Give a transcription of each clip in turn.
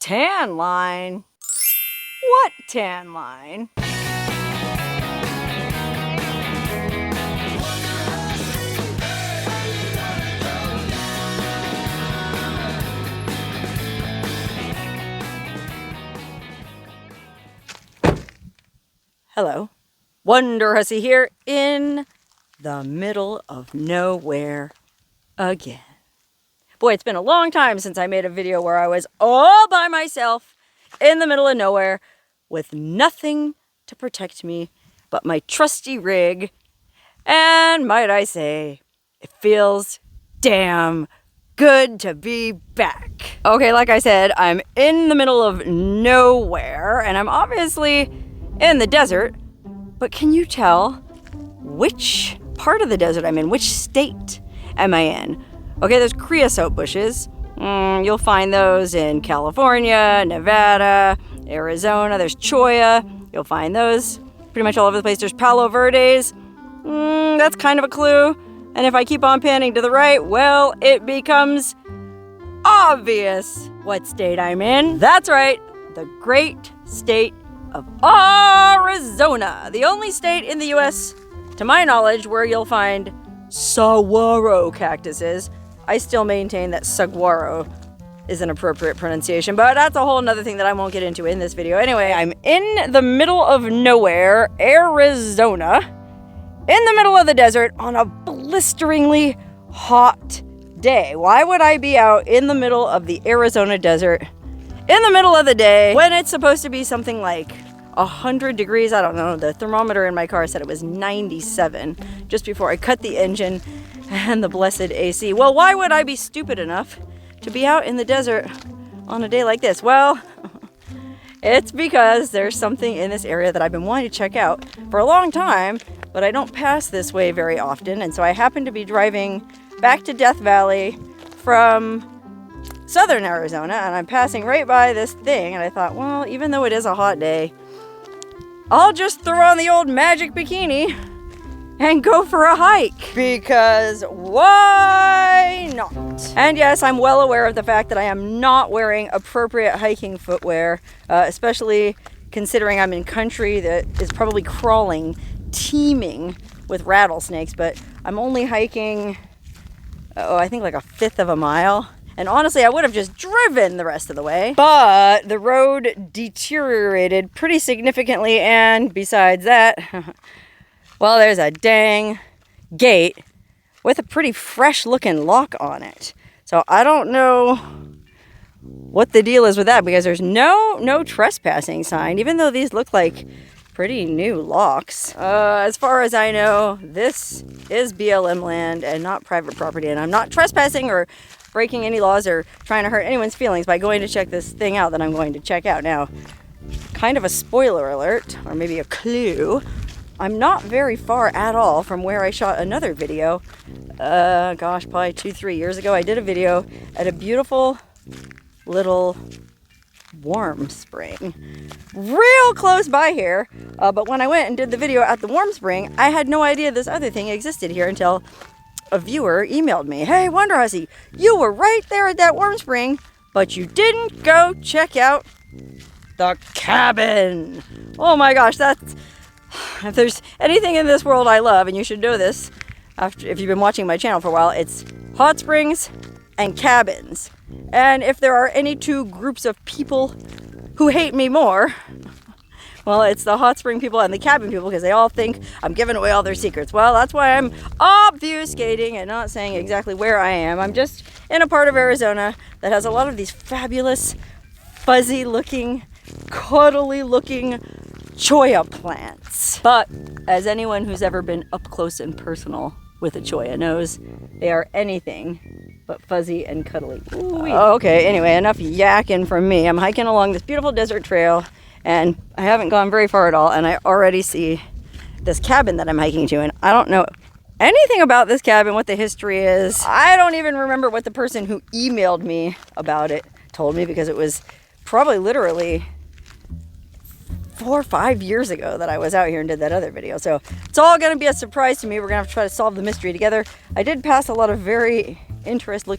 Tan line? What tan line? Hello, Wonderhussy here in the middle of nowhere again. Boy, it's been a long time since I made a video where I was all by myself in the middle of nowhere with nothing to protect me but my trusty rig. And might I say, it feels damn good to be back. Okay, like I said, I'm in the middle of nowhere and I'm obviously in the desert, but can you tell which part of the desert I'm in? Which state am I in? Okay, there's creosote bushes. You'll find those in California, Nevada, Arizona. There's cholla. You'll find those pretty much all over the place. There's palo verdes. That's kind of a clue. And if I keep on panning to the right, well, it becomes obvious what state I'm in. That's right, the great state of Arizona. The only state in the U.S., to my knowledge, where you'll find saguaro cactuses. I still maintain that saguaro is an appropriate pronunciation, but that's a whole nother thing that I won't get into in this video. Anyway, I'm in the middle of nowhere, Arizona, in the middle of the desert on a blisteringly hot day. Why would I be out in the middle of the Arizona desert in the middle of the day when it's supposed to be something like 100 degrees? I don't know. The thermometer in my car said it was 97 just before I cut the engine and the blessed AC. Well, why would I be stupid enough to be out in the desert on a day like this? Well, it's because there's something in this area that I've been wanting to check out for a long time, but I don't pass this way very often. And so I happen to be driving back to Death Valley from southern Arizona, and I'm passing right by this thing, and I thought, well, even though it is a hot day, I'll just throw on the old magic bikini and go for a hike, because why not? And yes, I'm well aware of the fact that I am not wearing appropriate hiking footwear, especially considering I'm in country that is probably crawling, teeming with rattlesnakes, but I'm only hiking, I think like 1/5 of a mile. And honestly, I would have just driven the rest of the way, but the road deteriorated pretty significantly, and besides that, well, there's a dang gate with a pretty fresh looking lock on it. So I don't know what the deal is with that, because there's no trespassing sign, even though these look like pretty new locks. As far as I know, this is BLM land and not private property, and I'm not trespassing or breaking any laws or trying to hurt anyone's feelings by going to check this thing out that I'm going to check out. Now, kind of a spoiler alert, or maybe a clue, I'm not very far at all from where I shot another video. Gosh, probably 2-3 years ago. I did a video at a beautiful little warm spring real close by here, but when I went and did the video at the warm spring, I had no idea this other thing existed here until a viewer emailed me, "Hey, Wonderhussy, you were right there at that warm spring, but you didn't go check out the cabin." Oh my gosh, that's, if there's anything in this world I love, and you should know this if you've been watching my channel for a while, it's hot springs and cabins. And if there are any two groups of people who hate me more, well, it's the hot spring people and the cabin people, because they all think I'm giving away all their secrets. Well, that's why I'm obfuscating and not saying exactly where I am. I'm just in a part of Arizona that has a lot of these fabulous, fuzzy-looking, cuddly-looking cholla plants. But as anyone who's ever been up close and personal with a cholla knows, they are anything but fuzzy and cuddly. Okay, anyway, enough yakking from me. I'm hiking along this beautiful desert trail, and I haven't gone very far at all, and I already see this cabin that I'm hiking to, and I don't know anything about this cabin, what the history is. I don't even remember what the person who emailed me about it told me, because it was probably literally 4 or 5 years ago that I was out here and did that other video. So it's all going to be a surprise to me. We're going to have to try to solve the mystery together. I did pass a lot of very interesting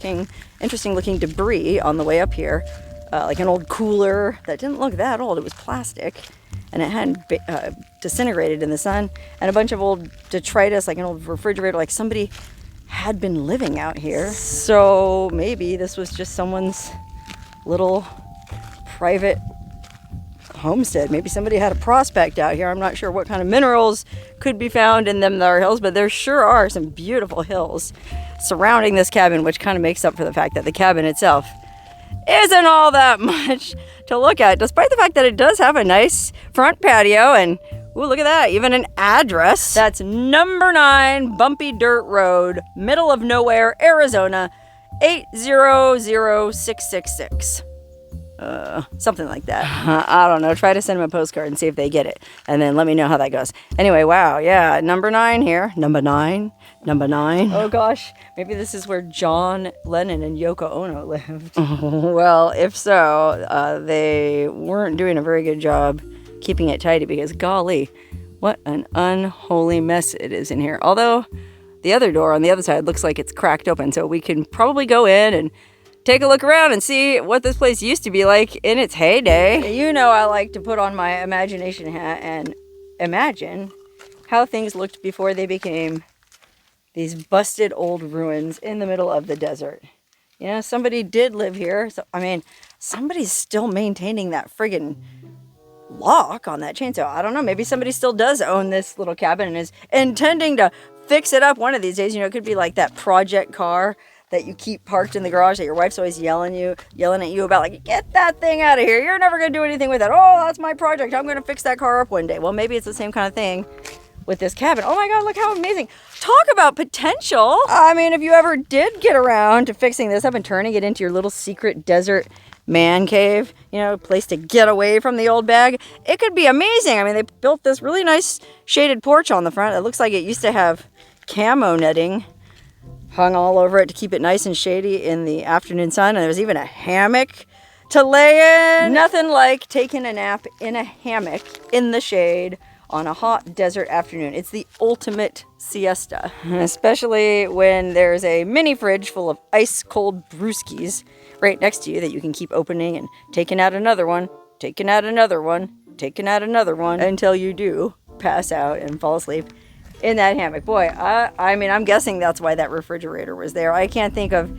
looking debris on the way up here. like an old cooler that didn't look that old. It was plastic, and it hadn't disintegrated in the sun, and a bunch of old detritus, like an old refrigerator, like somebody had been living out here. So maybe this was just someone's little private homestead. Maybe somebody had a prospect out here. I'm not sure what kind of minerals could be found in them there hills, but there sure are some beautiful hills surrounding this cabin, which kind of makes up for the fact that the cabin itself isn't all that much to look at, despite the fact that it does have a nice front patio and, ooh, look at that, even an address. That's number 9 Bumpy Dirt Road, middle of nowhere, Arizona, 800666. Something like that. I don't know. Try to send them a postcard and see if they get it. And then let me know how that goes. Anyway, wow. Yeah, number 9 here. Number 9. Oh gosh. Maybe this is where John Lennon and Yoko Ono lived. Well, if so, they weren't doing a very good job keeping it tidy, because golly, what an unholy mess it is in here. Although the other door on the other side looks like it's cracked open, so we can probably go in and take a look around and see what this place used to be like in its heyday. You know, I like to put on my imagination hat and imagine how things looked before they became these busted old ruins in the middle of the desert. You know, somebody did live here. So, I mean, somebody's still maintaining that friggin' lock on that chainsaw. I don't know. Maybe somebody still does own this little cabin and is intending to fix it up one of these days. You know, it could be like that project car that you keep parked in the garage that your wife's always yelling at you about, like, get that thing out of here. You're never going to do anything with it. Oh, that's my project. I'm going to fix that car up one day. Well, maybe it's the same kind of thing with this cabin. Oh my God, look how amazing. Talk about potential. I mean, if you ever did get around to fixing this up and turning it into your little secret desert man cave, you know, a place to get away from the old bag, it could be amazing. I mean, they built this really nice shaded porch on the front. It looks like it used to have camo netting hung all over it to keep it nice and shady in the afternoon sun. And there's even a hammock to lay in. Nothing like taking a nap in a hammock in the shade on a hot desert afternoon. It's the ultimate siesta, especially when there's a mini fridge full of ice cold brewskis right next to you that you can keep opening and taking out another one, taking out another one, taking out another one, until you do pass out and fall asleep in that hammock. Boy, I mean, I'm guessing that's why that refrigerator was there. I can't think of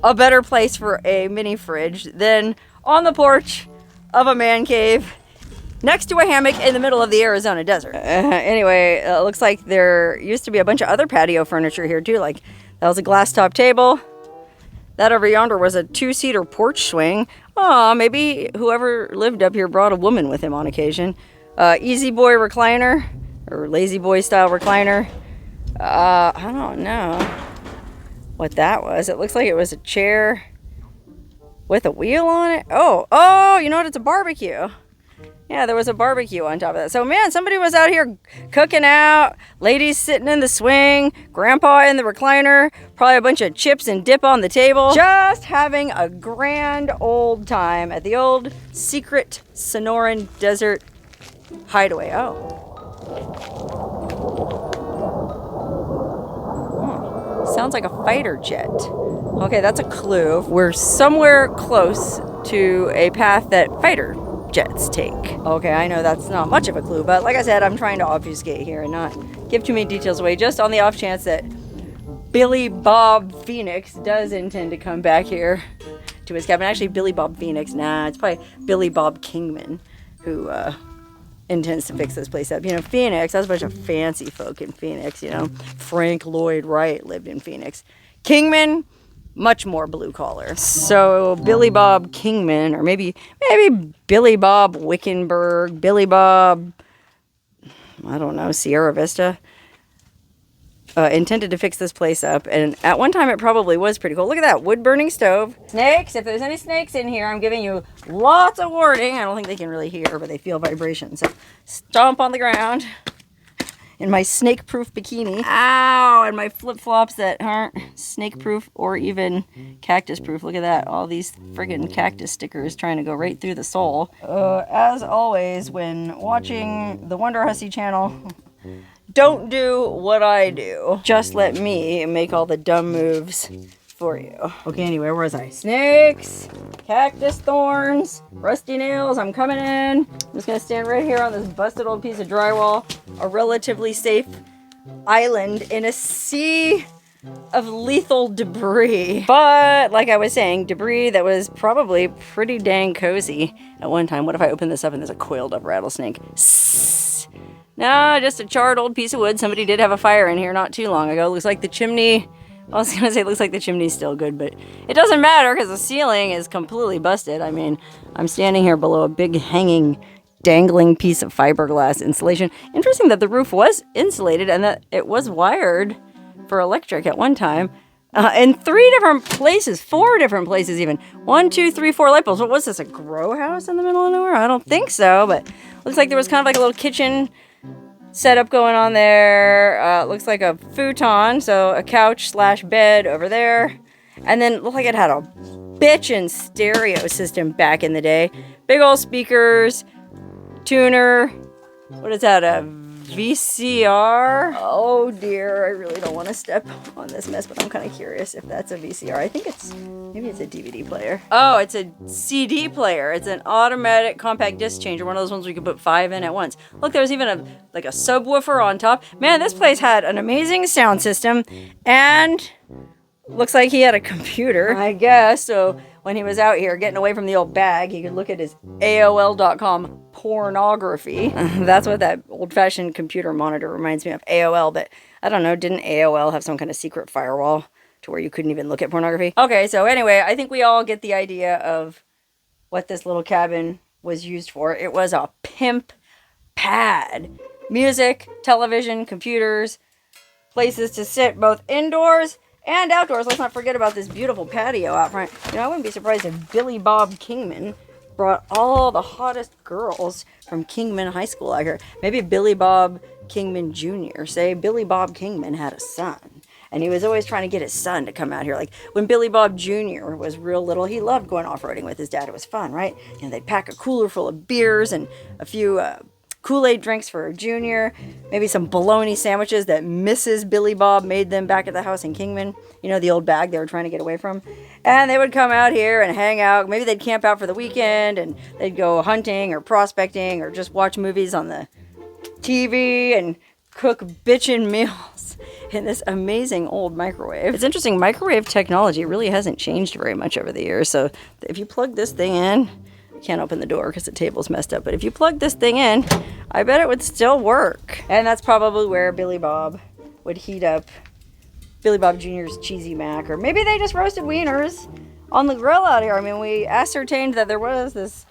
a better place for a mini fridge than on the porch of a man cave next to a hammock in the middle of the Arizona desert. Anyway, it looks like there used to be a bunch of other patio furniture here too. Like, that was a glass top table. That over yonder was a 2-seater porch swing. Oh, maybe whoever lived up here brought a woman with him on occasion. Easy boy recliner, or lazy boy style recliner. I don't know what that was. It looks like it was a chair with a wheel on it. Oh, you know what? It's a barbecue. Yeah, there was a barbecue on top of that. So, man, somebody was out here cooking out, ladies sitting in the swing, grandpa in the recliner, probably a bunch of chips and dip on the table. Just having a grand old time at the old secret Sonoran desert hideaway. Sounds like a fighter jet. Okay, that's a clue. We're somewhere close to a path that fighter jets take. Okay, I know that's not much of a clue, but like I said, I'm trying to obfuscate here and not give too many details away, just on the off chance that Billy Bob Phoenix does intend to come back here to his cabin. Actually, Billy Bob Phoenix, nah, it's probably Billy Bob Kingman who intends to fix this place up. You know, Phoenix, that's a bunch of fancy folk in Phoenix, you know. Frank Lloyd Wright lived in Phoenix. Kingman, much more blue collar. So Billy Bob Kingman, or maybe Billy Bob Wickenburg, Billy Bob, I don't know, Sierra Vista, intended to fix this place up. And at one time it probably was pretty cool. Look at that wood burning stove. Snakes, if there's any snakes in here, I'm giving you lots of warning. I don't think they can really hear, but they feel vibrations. So stomp on the ground in my snake-proof bikini. Ow! And my flip-flops that aren't snake-proof or even cactus-proof. Look at that. All these friggin' cactus stickers trying to go right through the sole. As always, when watching the Wonderhussy channel, don't do what I do. Just let me make all the dumb moves for you. Okay, anyway, where was I? Snakes! Cactus thorns, rusty nails, I'm coming in. I'm just gonna stand right here on this busted old piece of drywall. A relatively safe island in a sea of lethal debris. But like I was saying, debris that was probably pretty dang cozy at one time. What if I open this up and there's a coiled up rattlesnake? Sss. No, just a charred old piece of wood. Somebody did have a fire in here not too long ago. Looks like the chimney, I was gonna say it looks like the chimney's still good, but it doesn't matter because the ceiling is completely busted. I mean, I'm standing here below a big hanging, dangling piece of fiberglass insulation. Interesting that the roof was insulated and that it was wired for electric at one time. In 3 different places, 4 different places even. 1, 2, 3, 4 light bulbs. What was this, a grow house in the middle of nowhere? I don't think so, but looks like there was kind of like a little kitchen setup going on there. Looks like a futon, so a couch / bed over there. And then looked like it had a bitchin' stereo system back in the day. Big old speakers, tuner. What is that, a VCR? Oh dear, I really don't want to step on this mess, but I'm kind of curious if that's a VCR. I think maybe it's a DVD player. Oh, it's a CD player. It's an automatic compact disc changer, one of those ones where you can put 5 in at once. Look, there's even a subwoofer on top. Man, this place had an amazing sound system, and looks like he had a computer, I guess. So when he was out here getting away from the old bag, he could look at his AOL.com pornography. That's what that old-fashioned computer monitor reminds me of, AOL. But I don't know, didn't AOL have some kind of secret firewall to where you couldn't even look at pornography? Okay, so anyway, I think we all get the idea of what this little cabin was used for. It was a pimp pad. Music, television, computers, places to sit both indoors and outdoors. Let's not forget about this beautiful patio out front. You know, I wouldn't be surprised if Billy Bob Kingman brought all the hottest girls from Kingman High School out here. Maybe Billy Bob Kingman Jr. Say Billy Bob Kingman had a son, and he was always trying to get his son to come out here. Like when Billy Bob Jr. was real little, he loved going off-roading with his dad. It was fun, right? You know, they'd pack a cooler full of beers and a few Kool-Aid drinks for Junior, maybe some bologna sandwiches that Mrs. Billy Bob made them back at the house in Kingman. You know, the old bag they were trying to get away from. And they would come out here and hang out. Maybe they'd camp out for the weekend, and they'd go hunting or prospecting or just watch movies on the TV and cook bitchin' meals in this amazing old microwave. It's interesting, microwave technology really hasn't changed very much over the years. So if you plug this thing in, can't open the door because the table's messed up, but if you plug this thing in, I bet it would still work. And that's probably where Billy Bob would heat up Billy Bob Jr.'s cheesy mac, or maybe they just roasted wieners on the grill out here. I mean, we ascertained that there was this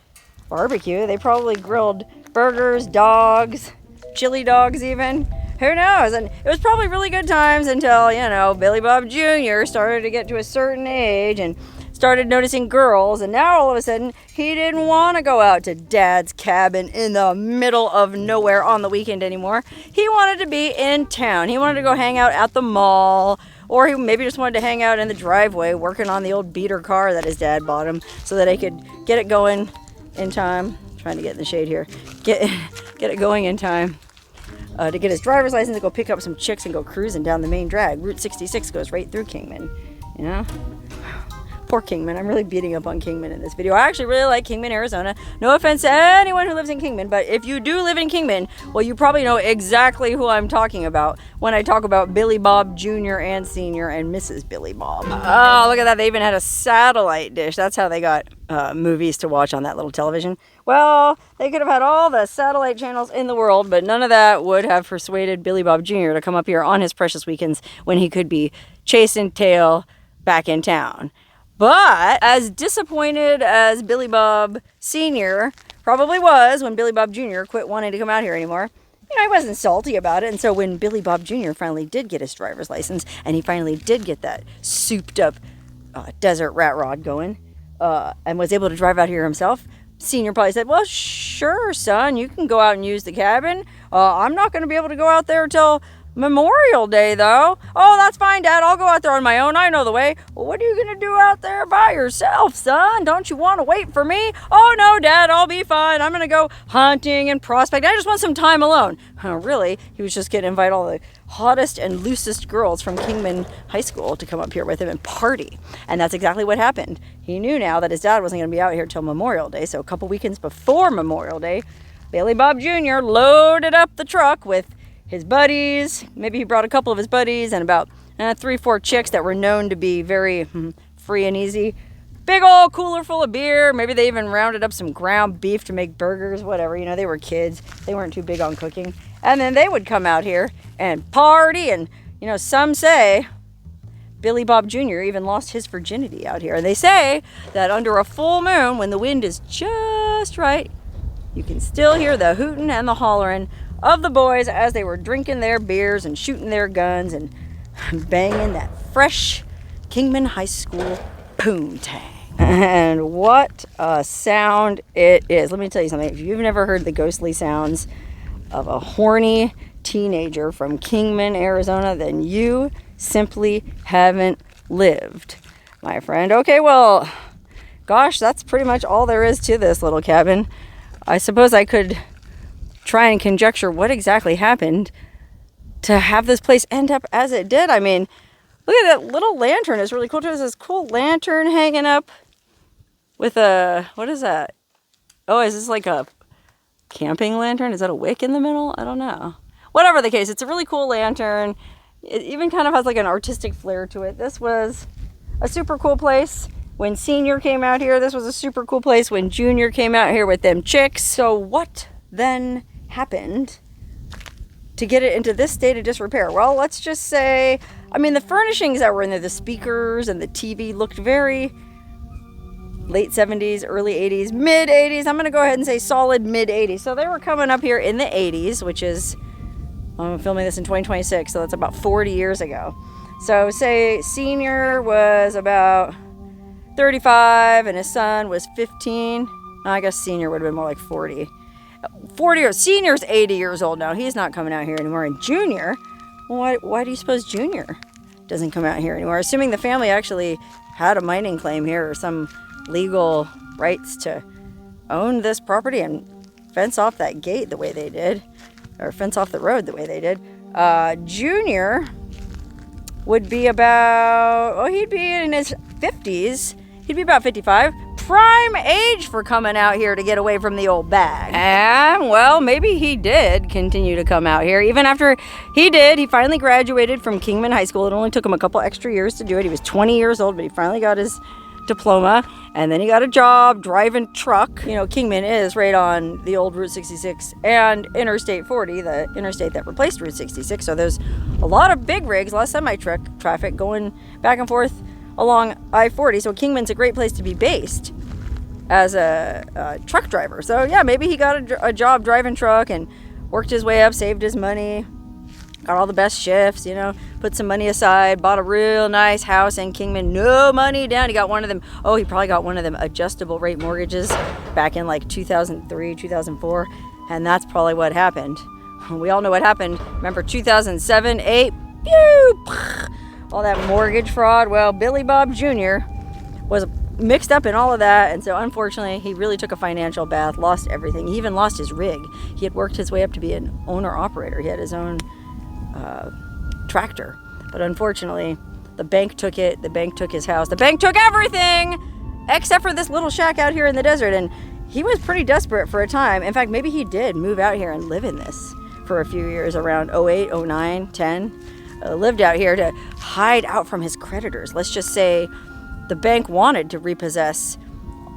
barbecue. They probably grilled burgers, dogs, chili dogs even. Who knows? And it was probably really good times until, you know, Billy Bob Jr. started to get to a certain age and started noticing girls, and now all of a sudden he didn't want to go out to Dad's cabin in the middle of nowhere on the weekend anymore. He wanted to be in town. He wanted to go hang out at the mall, or he maybe just wanted to hang out in the driveway working on the old beater car that his dad bought him so that he could get it going in time. I'm trying to get in the shade here. Get it going in time to get his driver's license to go pick up some chicks and go cruising down the main drag. Route 66 goes right through Kingman, you know? Poor Kingman. I'm really beating up on Kingman in this video. I actually really like Kingman, Arizona. No offense to anyone who lives in Kingman, but if you do live in Kingman, well, you probably know exactly who I'm talking about when I talk about Billy Bob Jr. and Sr. and Mrs. Billy Bob. Oh, look at that. They even had a satellite dish. That's how they got movies to watch on that little television. Well, they could have had all the satellite channels in the world, but none of that would have persuaded Billy Bob Jr. to come up here on his precious weekends when he could be chasing tail back in town. But as disappointed as Billy Bob Sr. probably was when Billy Bob Jr. quit wanting to come out here anymore, you know, he wasn't salty about it. And so when Billy Bob Jr. finally did get his driver's license, and he finally did get that souped up desert rat rod going, and was able to drive out here himself, Senior probably said, well, sure, son, you can go out and use the cabin. I'm not going to be able to go out there till Memorial Day, though. Oh, that's fine, Dad. I'll go out there on my own. I know the way. Well, what are you going to do out there by yourself, son? Don't you want to wait for me? Oh, no, Dad. I'll be fine. I'm going to go hunting and prospecting. I just want some time alone. Really? He was just going to invite all the hottest and loosest girls from Kingman High School to come up here with him and party. And that's exactly what happened. He knew now that his dad wasn't going to be out here till Memorial Day. So a couple weekends before Memorial Day, Billy Bob Jr. loaded up the truck with his buddies. Maybe he brought a couple of his buddies and about 3-4 chicks that were known to be very free and easy. Big old cooler full of beer. Maybe they even rounded up some ground beef to make burgers, whatever. You know, they were kids. They weren't too big on cooking. And then they would come out here and party. And, you know, some say Billy Bob Jr. even lost his virginity out here. And they say that under a full moon, when the wind is just right, you can still hear the hooting and the hollering of the boys as they were drinking their beers and shooting their guns and banging that fresh Kingman High School poontang. And what a sound it is. Let me tell you something. If you've never heard the ghostly sounds of a horny teenager from Kingman, Arizona, then you simply haven't lived, my friend. Okay, well, gosh, that's pretty much all there is to this little cabin. I suppose I could try and conjecture what exactly happened to have this place end up as it did. I mean, look at that little lantern. It's really cool. There's this cool lantern hanging up with a, what is that? Oh, is this like a camping lantern? Is that a wick in the middle? I don't know. Whatever the case, it's a really cool lantern. It even kind of has like an artistic flair to it. This was a super cool place when Senior came out here. This was a super cool place when Junior came out here with them chicks. So what then happened to get it into this state of disrepair? Well, let's just say, I mean, the furnishings that were in there, the speakers and the TV looked very late 70s, early 80s, mid 80s. I'm going to go ahead and say solid mid 80s. So they were coming up here in the 80s, which is, I'm filming this in 2026, so that's about 40 years ago. So say Senior was about 35 and his son was 15. I guess Senior would have been more like 40. 40 or Senior's 80 years old now. He's not coming out here anymore. And Junior, why do you suppose Junior doesn't come out here anymore? Assuming the family actually had a mining claim here or some legal rights to own this property and fence off that gate the way they did, or fence off the road the way they did. Junior would be about, oh, he'd be in his 50s. He'd be about 55. Prime age for coming out here to get away from the old bag. And, well, maybe he did continue to come out here. Even after he did, he finally graduated from Kingman High School. It only took him a couple extra years to do it. He was 20 years old, but he finally got his diploma. And then he got a job driving truck. You know, Kingman is right on the old Route 66 and Interstate 40, the interstate that replaced Route 66. So there's a lot of big rigs, a lot of semi-traffic going back and forth along I-40. So Kingman's a great place to be based as a truck driver. So yeah, maybe he got a job driving truck and worked his way up, saved his money, got all the best shifts, you know, put some money aside, bought a real nice house in Kingman, no money down. He got one of them, oh, he probably got one of them adjustable rate mortgages back in like 2003, 2004. And that's probably what happened. We all know what happened. Remember 2007, 8, pew, all that mortgage fraud. Well, Billy Bob Jr. was mixed up in all of that, and so unfortunately he really took a financial bath, lost everything. He even lost his rig. He had worked his way up to be an owner-operator. He had his own tractor, but unfortunately the bank took it. The bank took his house. The bank took everything except for this little shack out here in the desert, and he was pretty desperate for a time. In fact, maybe he did move out here and live in this for a few years around 08, 09, 10. Lived out here to hide out from his creditors. Let's just say the bank wanted to repossess.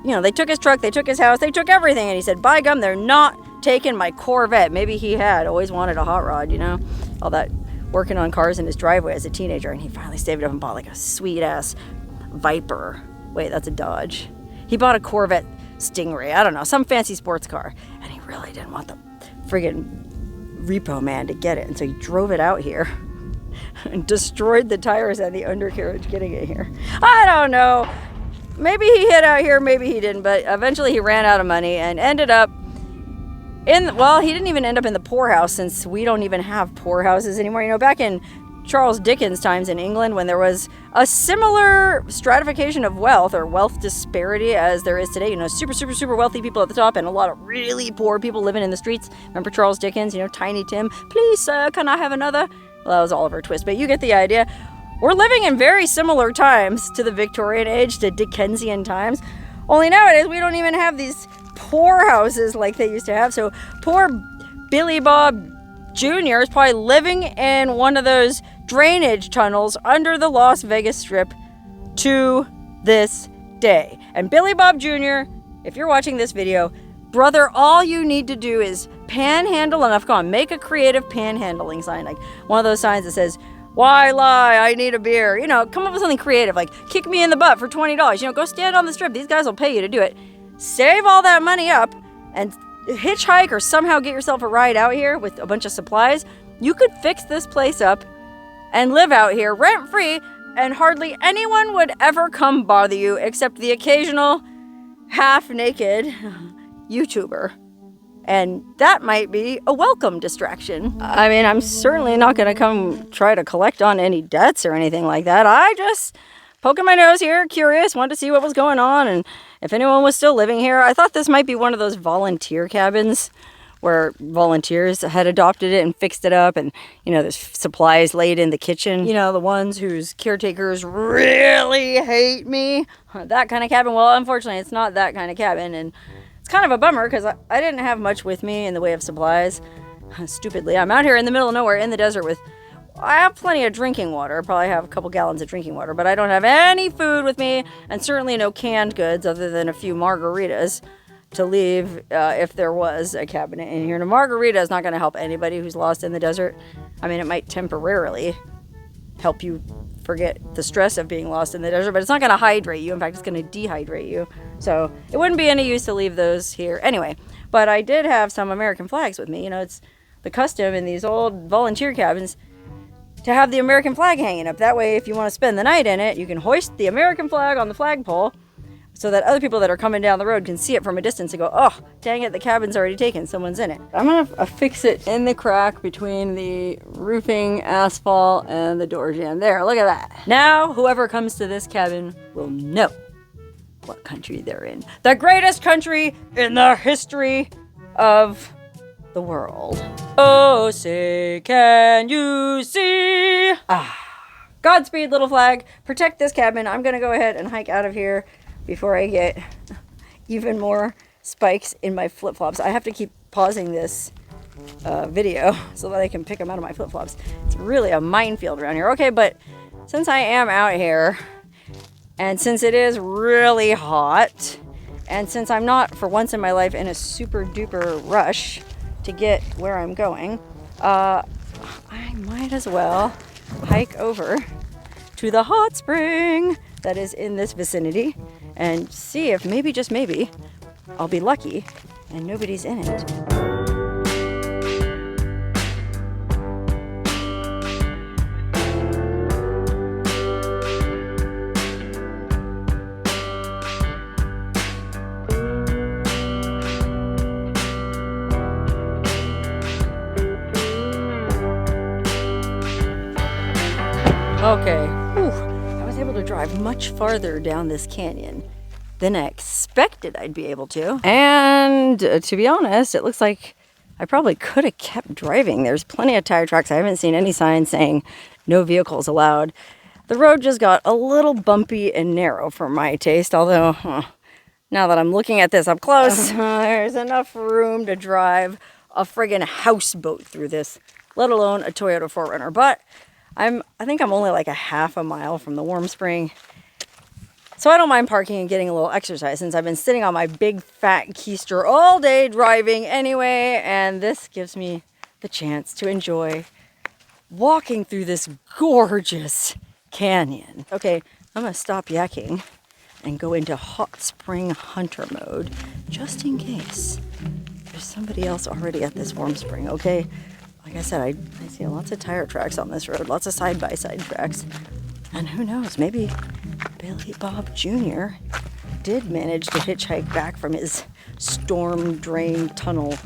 You know, they took his truck, they took his house, they took everything, and he said, by gum, they're not taking my Corvette. Maybe he had always wanted a hot rod, you know, all that working on cars in his driveway as a teenager, and he finally saved up and bought like a sweet ass Viper. Wait, that's a Dodge. He bought a Corvette Stingray, I don't know, some fancy sports car, and he really didn't want the friggin' repo man to get it, and so he drove it out here and destroyed the tires and the undercarriage getting it here. I don't know. Maybe he hid out here, maybe he didn't, but eventually he ran out of money and ended up Well, he didn't even end up in the poorhouse, since we don't even have poorhouses anymore. You know, back in Charles Dickens' times in England, when there was a similar stratification of wealth or wealth disparity as there is today, you know, super, super, super wealthy people at the top and a lot of really poor people living in the streets. Remember Charles Dickens, you know, Tiny Tim, please, sir, can I have another? Well, that was Oliver Twist, but you get the idea. We're living in very similar times to the Victorian age, to Dickensian times. Only nowadays, we don't even have these poorhouses like they used to have. So poor Billy Bob Jr. is probably living in one of those drainage tunnels under the Las Vegas Strip to this day. And Billy Bob Jr., if you're watching this video, brother, all you need to do is panhandle enough. Come on, make a creative panhandling sign. Like one of those signs that says, "Why lie? I need a beer." You know, come up with something creative, like kick me in the butt for $20. You know, go stand on the strip. These guys will pay you to do it. Save all that money up and hitchhike or somehow get yourself a ride out here with a bunch of supplies. You could fix this place up and live out here rent-free, and hardly anyone would ever come bother you except the occasional half-naked YouTuber. And that might be a welcome distraction. I mean, I'm certainly not going to come try to collect on any debts or anything like that. I just poking my nose here, curious, wanted to see what was going on and if anyone was still living here. I thought this might be one of those volunteer cabins where volunteers had adopted it and fixed it up, and, you know, there's supplies laid in the kitchen. You know, the ones whose caretakers really hate me. That kind of cabin. Well, unfortunately, it's not that kind of cabin, and it's kind of a bummer because I didn't have much with me in the way of supplies. Stupidly, I'm out here in the middle of nowhere in the desert with... I have plenty of drinking water. I probably have a couple gallons of drinking water, but I don't have any food with me, and certainly no canned goods other than a few margaritas to leave if there was a cabinet in here. And a margarita is not going to help anybody who's lost in the desert. I mean, it might temporarily help you forget the stress of being lost in the desert, but it's not going to hydrate you. In fact, it's going to dehydrate you. So it wouldn't be any use to leave those here. Anyway, but I did have some American flags with me. You know, it's the custom in these old volunteer cabins to have the American flag hanging up. That way, if you want to spend the night in it, you can hoist the American flag on the flagpole so that other people that are coming down the road can see it from a distance and go, "Oh, dang it, the cabin's already taken. Someone's in it." I'm going to affix it in the crack between the roofing, asphalt, and the door jamb. There, look at that. Now, whoever comes to this cabin will know what country they're in. The greatest country in the history of the world. Oh, say, can you see? Godspeed, little flag. Protect this cabin. I'm going to go ahead and hike out of here before I get even more spikes in my flip-flops. I have to keep pausing this video so that I can pick them out of my flip-flops. It's really a minefield around here. Okay, but since I am out here, and since it is really hot, and since I'm not, for once in my life, in a super-duper rush to get where I'm going, I might as well hike over to the hot spring that is in this vicinity and see if maybe, just maybe, I'll be lucky and nobody's in it. Okay, I was able to drive much farther down this canyon than I expected I'd be able to. And to be honest, it looks like I probably could have kept driving. There's plenty of tire tracks. I haven't seen any signs saying no vehicles allowed. The road just got a little bumpy and narrow for my taste, although now that I'm looking at this up close, there's enough room to drive a friggin' houseboat through this, let alone a Toyota 4Runner. But I think I'm only like a half a mile from the warm spring, so I don't mind parking and getting a little exercise since I've been sitting on my big fat keister all day driving anyway, and this gives me the chance to enjoy walking through this gorgeous canyon. Okay, I'm gonna stop yakking and go into hot spring hunter mode just in case there's somebody else already at this warm spring, okay? Like I said, I see lots of tire tracks on this road, lots of side-by-side tracks. And who knows, maybe Billy Bob Jr. did manage to hitchhike back from his storm-drained tunnel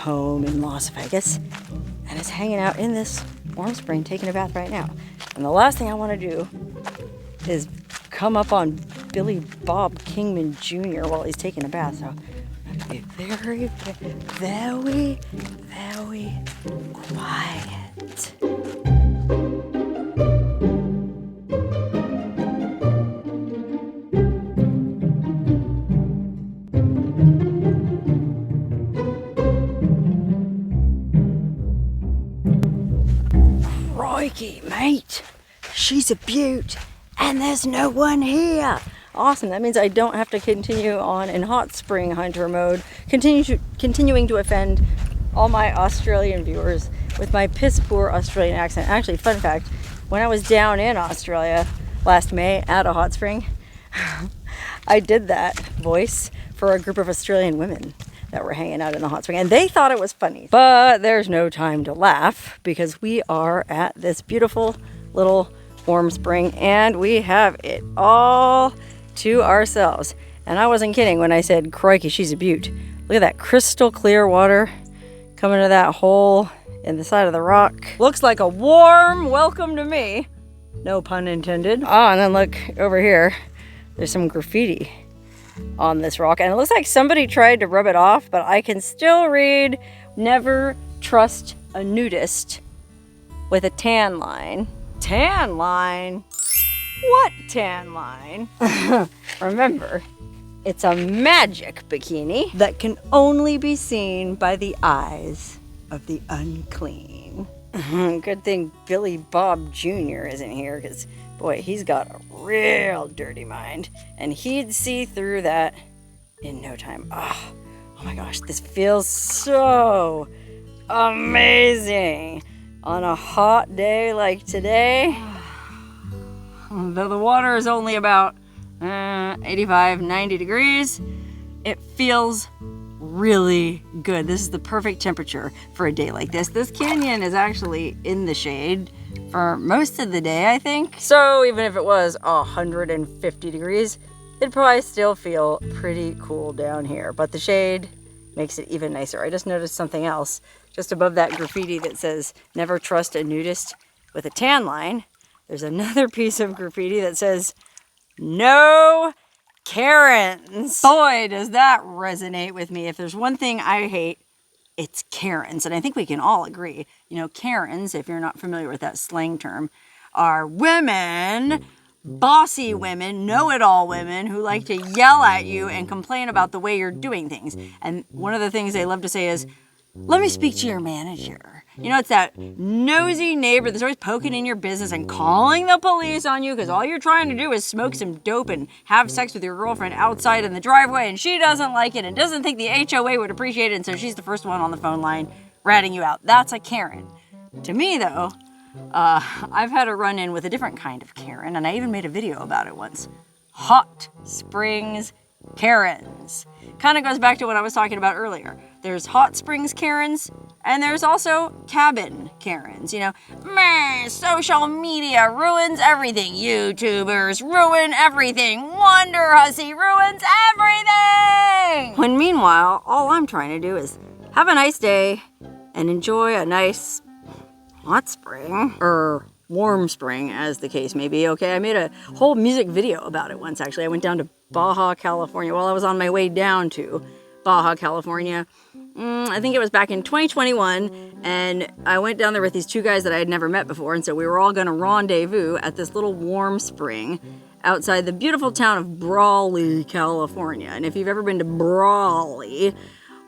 home in Las Vegas and is hanging out in this warm spring taking a bath right now. And the last thing I want to do is come up on Billy Bob Kingman Jr. while he's taking a bath. So I have to be very, very, very quiet. Crikey, mate, she's a beaut, and there's no one here. Awesome, that means I don't have to continue on in hot spring hunter mode, continuing to offend all my Australian viewers with my piss poor Australian accent. Actually, fun fact, when I was down in Australia last May at a hot spring, I did that voice for a group of Australian women that were hanging out in the hot spring, and they thought it was funny. But there's no time to laugh because we are at this beautiful little warm spring and we have it all to ourselves. And I wasn't kidding when I said, crikey, she's a beaut. Look at that crystal clear water coming to that hole in the side of the rock. Looks like a warm welcome to me. No pun intended. Oh, and then look over here. There's some graffiti on this rock, and it looks like somebody tried to rub it off, but I can still read, never trust a nudist with a tan line. Tan line? What tan line? Remember, it's a magic bikini that can only be seen by the eyes of the unclean. Good thing Billy Bob Jr. isn't here, because boy, he's got a real dirty mind, and he'd see through that in no time. Oh my gosh, this feels so amazing on a hot day like today. Though the water is only about 85, 90 degrees, it feels really good. This is the perfect temperature for a day like this. This canyon is actually in the shade for most of the day, I think. So even if it was 150 degrees, it'd probably still feel pretty cool down here. But the shade makes it even nicer. I just noticed something else just above that graffiti that says, never trust a nudist with a tan line. There's another piece of graffiti that says, no Karens. Boy, does that resonate with me. If there's one thing I hate, it's Karens. And I think we can all agree, you know, Karens, if you're not familiar with that slang term, are women, bossy women, know-it-all women who like to yell at you and complain about the way you're doing things. And one of the things they love to say is, let me speak to your manager. You know, it's that nosy neighbor that's always poking in your business and calling the police on you because all you're trying to do is smoke some dope and have sex with your girlfriend outside in the driveway, and she doesn't like it and doesn't think the HOA would appreciate it, and so she's the first one on the phone line ratting you out. That's a Karen. To me, though, I've had a run-in with a different kind of Karen, and I even made a video about it once. Hot Springs Karens. Kind of goes back to what I was talking about earlier. There's Hot Springs Karens, and there's also cabin Karens. You know, meh, social media ruins everything. YouTubers ruin everything. Wonderhussy ruins everything! When meanwhile, all I'm trying to do is have a nice day and enjoy a nice hot spring, or warm spring, as the case may be. Okay, I made a whole music video about it once, actually. I went down to Baja, California. Well, I was on my way down to Baja, California. I think it was back in 2021, and I went down there with these two guys that I had never met before, and so we were all going to rendezvous at this little warm spring outside the beautiful town of Brawley, California. And if you've ever been to Brawley,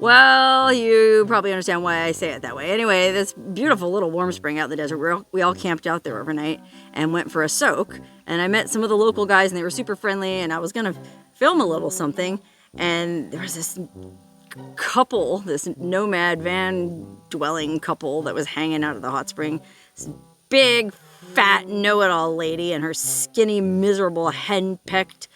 well, you probably understand why I say it that way. Anyway, this beautiful little warm spring out in the desert, we all camped out there overnight and went for a soak. And I met some of the local guys, and they were super friendly, and I was going to film a little something. And there was this couple, this nomad van dwelling couple that was hanging out at the hot spring. This big, fat, know-it-all lady and her skinny, miserable, henpecked,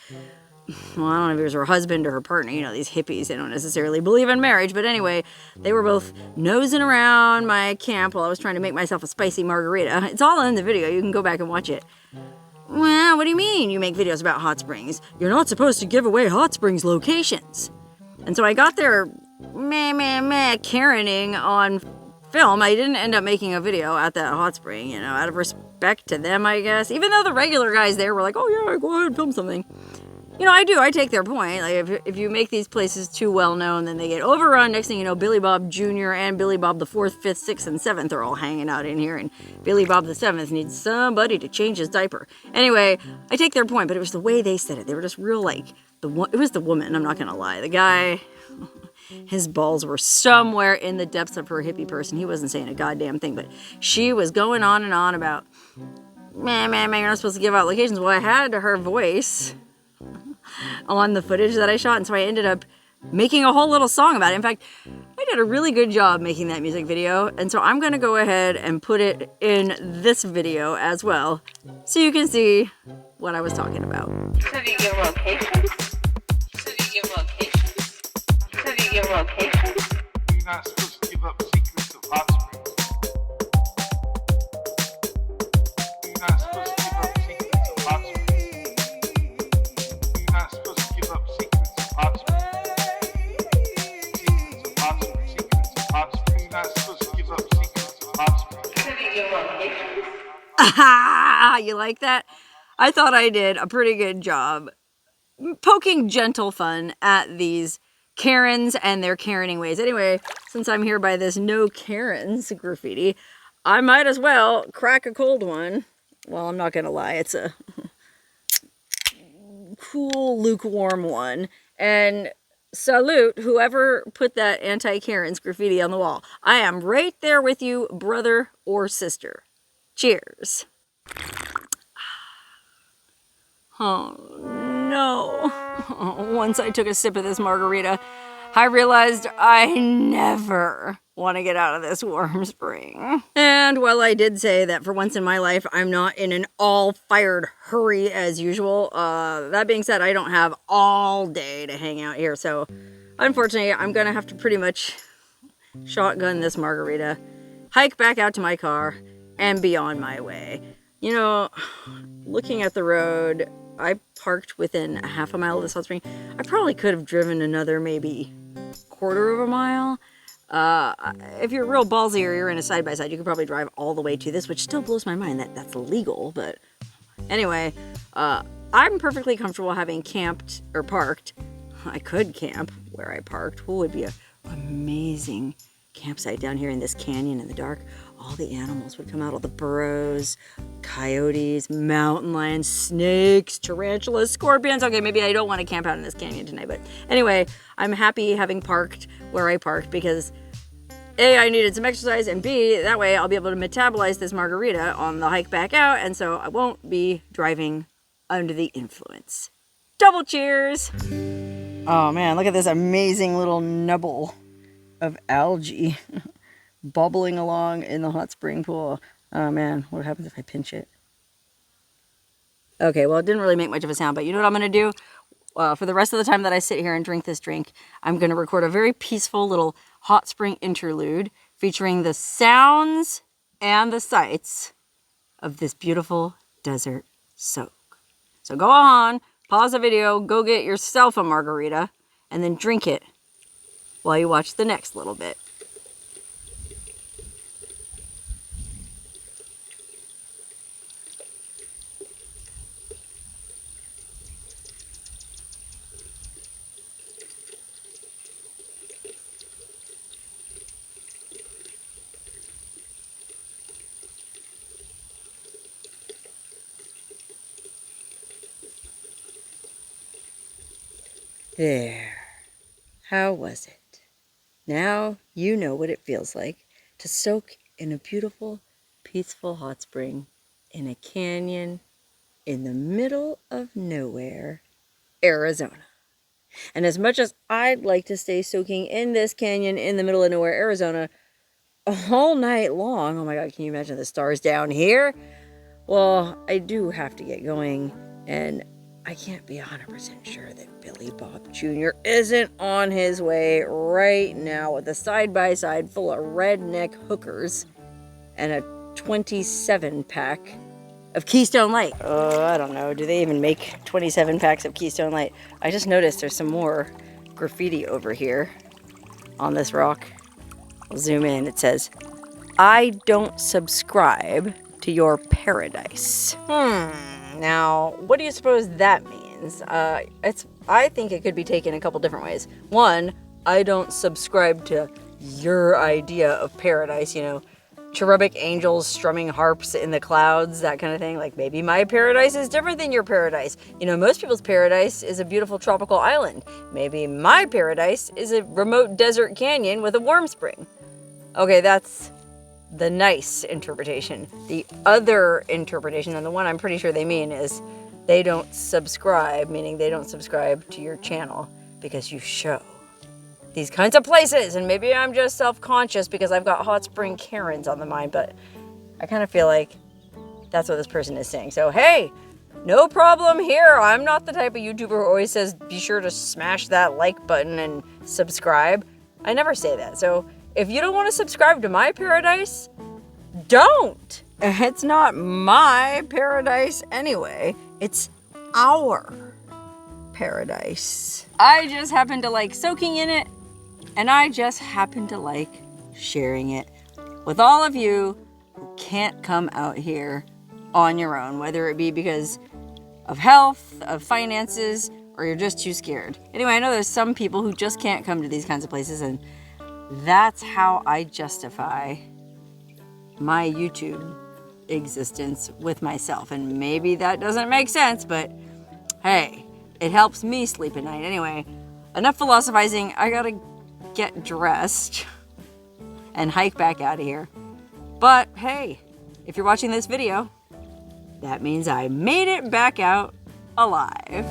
well, I don't know if it was her husband or her partner. You know, these hippies, they don't necessarily believe in marriage. But anyway, they were both nosing around my camp while I was trying to make myself a spicy margarita. It's all in the video. You can go back and watch it. Well, what do you mean you make videos about hot springs? You're not supposed to give away hot springs locations. And so I got their Karening on film. I didn't end up making a video at that hot spring, you know, out of respect to them, I guess. Even though the regular guys there were like, oh yeah, go ahead and film something. You know, I take their point. Like, if you make these places too well known, then they get overrun. Next thing you know, Billy Bob Jr. and Billy Bob the 4th, 5th, 6th, and 7th are all hanging out in here, and Billy Bob the 7th needs somebody to change his diaper. Anyway, I take their point, but it was the way they said it. They were just real, like, it was the woman, I'm not gonna lie. The guy, his balls were somewhere in the depths of her hippie person. He wasn't saying a goddamn thing, but she was going on and on about, you're not supposed to give out locations. Well, I had her voice on the footage that I shot, and so I ended up making a whole little song about it. In fact, I did a really good job making that music video, and so I'm gonna go ahead and put it in this video as well, so you can see what I was talking about. So do you give locations? So do you give locations? So do you give locations? You're not supposed to give up secrets of hot springs. You're not supposed to give up secrets of hot springs. You're not supposed to give up secrets of hot springs. Secrets of hot springs. Secrets of hot springs. You're not supposed to give up secrets of hot springs. So do you give locations? Aha! You like that? I thought I did a pretty good job poking gentle fun at these Karens and their Karening ways. Anyway, since I'm here by this no Karens graffiti, I might as well crack a cold one. Well, I'm not gonna lie, it's a cool, lukewarm one. And salute whoever put that anti-Karens graffiti on the wall. I am right there with you, brother or sister. Cheers. Oh no. Once I took a sip of this margarita, I realized I never want to get out of this warm spring. And while I did say that for once in my life, I'm not in an all-fired hurry as usual, that being said, I don't have all day to hang out here. So unfortunately, I'm going to have to pretty much shotgun this margarita, hike back out to my car, and be on my way. You know, looking at the road, I parked within a half a mile of this hot spring. I probably could have driven another maybe quarter of a mile. If you're real ballsy or you're in a side-by-side, you could probably drive all the way to this, which still blows my mind that that's illegal. But anyway, I'm perfectly comfortable having camped or parked. I could camp where I parked. What would be an amazing campsite down here in this canyon in the dark. All the animals would come out, all the burros, coyotes, mountain lions, snakes, tarantulas, scorpions. Okay, maybe I don't want to camp out in this canyon tonight, but anyway, I'm happy having parked where I parked because A, I needed some exercise, and B, that way I'll be able to metabolize this margarita on the hike back out, and so I won't be driving under the influence. Double cheers! Oh man, look at this amazing little nubble of algae bubbling along in the hot spring pool. Oh man, what happens if I pinch it? Okay, well, it didn't really make much of a sound, but you know what I'm going to do? For the rest of the time that I sit here and drink this drink, I'm going to record a very peaceful little hot spring interlude featuring the sounds and the sights of this beautiful desert soak. So go on, pause the video, go get yourself a margarita, and then drink it while you watch the next little bit. There. How was it? Now you know what it feels like to soak in a beautiful, peaceful hot spring in a canyon in the middle of nowhere, Arizona. And as much as I'd like to stay soaking in this canyon in the middle of nowhere, Arizona, all night long, oh my God, can you imagine the stars down here? Well, I do have to get going, and I can't be 100% sure that Billy Bob Jr. isn't on his way right now with a side-by-side full of redneck hookers and a 27-pack of Keystone Light. Oh, I don't know. Do they even make 27 packs of Keystone Light? I just noticed there's some more graffiti over here. on this rock. I'll zoom in. It says, "I don't subscribe to your paradise." Now, what do you suppose that means? I think it could be taken a couple different ways. One, I don't subscribe to your idea of paradise, you know, cherubic angels strumming harps in the clouds, that kind of thing. Like, maybe my paradise is different than your paradise. You know, most people's paradise is a beautiful tropical island. Maybe my paradise is a remote desert canyon with a warm spring. Okay, that's the nice interpretation. The other interpretation, and the one I'm pretty sure they mean, is they don't subscribe, meaning they don't subscribe to your channel because you show these kinds of places. And maybe I'm just self-conscious because I've got hot spring Karens on the mind, but I kind of feel like that's what this person is saying. So, hey, no problem here. I'm not the type of YouTuber who always says, be sure to smash that like button and subscribe. I never say that. So if you don't want to subscribe to my paradise, don't. It's not my paradise anyway. It's our paradise. I just happen to like soaking in it, and I just happen to like sharing it with all of you who can't come out here on your own, whether it be because of health, of finances, or you're just too scared. Anyway, I know there's some people who just can't come to these kinds of places, and that's how I justify my YouTube existence with myself. And maybe that doesn't make sense, but hey, it helps me sleep at night. Anyway, enough philosophizing. I gotta get dressed and hike back out of here. But hey, if you're watching this video, that means I made it back out alive.